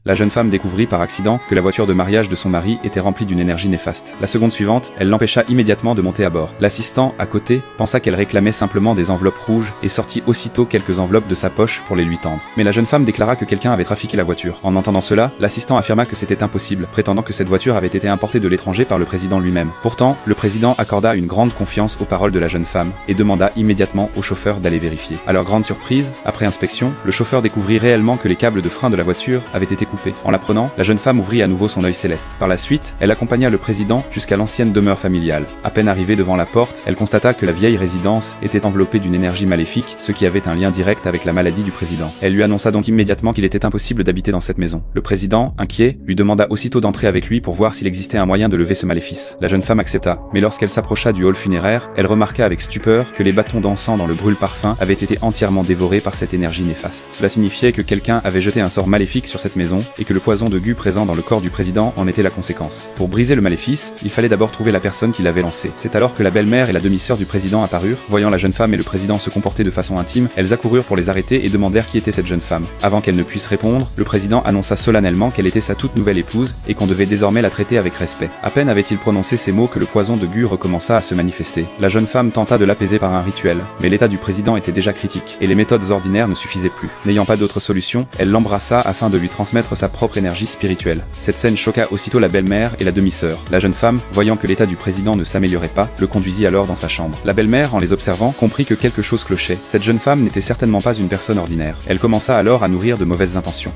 La jeune femme découvrit par accident que la voiture de mariage de son mari était remplie d'une énergie néfaste. La seconde suivante, elle l'empêcha immédiatement de monter à bord. L'assistant, à côté, pensa qu'elle réclamait simplement des enveloppes rouges et sortit aussitôt quelques enveloppes de sa poche pour les lui tendre. Mais la jeune femme déclara que quelqu'un avait trafiqué la voiture. En entendant cela, l'assistant affirma que c'était impossible, prétendant que cette voiture avait été importée de l'étranger par le président lui-même. Pourtant, le président accorda une grande confiance aux paroles de la jeune femme et demanda immédiatement au chauffeur d'aller vérifier. À leur grande surprise, après inspection, le chauffeur découvrit réellement que les câbles de frein de la voiture avaient été coupés. En l'apprenant, la jeune femme ouvrit à nouveau son œil céleste. Par la suite, elle accompagna le président jusqu'à l'ancienne demeure familiale. À peine arrivée devant la porte, elle constata que la vieille résidence était enveloppée d'une énergie maléfique, ce qui avait un lien direct avec la maladie du président. Elle lui annonça donc immédiatement qu'il était impossible d'habiter dans cette maison. Le président, inquiet, lui demanda aussitôt d'entrer avec lui pour voir s'il existait un moyen de lever ce maléfice. La jeune femme accepta, mais lorsqu'elle s'approcha du hall funéraire, elle remarqua avec stupeur que les bâtons d'encens dans le brûle-parfum avaient été entièrement dévorés par cette énergie néfaste. Cela signifiait que quelqu'un avait jeté un sort maléfique sur cette maison et que le poison de gui présent dans le corps du président en était la conséquence. Pour briser le maléfice, il fallait d'abord trouver la personne qui l'avait lancé. C'est alors que la belle-mère et la demi-sœur du président apparurent. Voyant la jeune femme et le président se comporter de façon intime, elles accoururent pour les arrêter et demandèrent qui était cette jeune femme. Avant qu'elle ne puisse répondre, le président annonça solennellement qu'elle était sa toute nouvelle épouse et qu'on devait désormais la traiter avec respect. À peine avait-il prononcé ces mots que le poison de gui recommença à se manifester. La jeune femme tenta de l'apaiser par un rituel, mais l'état du président était déjà critique et les méthodes ordinaires ne suffisaient plus. N'ayant pas d'autre solution, elle l'embrassa afin de lui transmettre sa propre énergie spirituelle. Cette scène choqua aussitôt la belle-mère et la demi-sœur. La jeune femme, voyant que l'état du président ne s'améliorait pas, le conduisit alors dans sa chambre. La belle-mère, en les observant, comprit que quelque chose clochait. Cette jeune femme n'était certainement pas une personne ordinaire. Elle commença alors à nourrir de mauvaises intentions.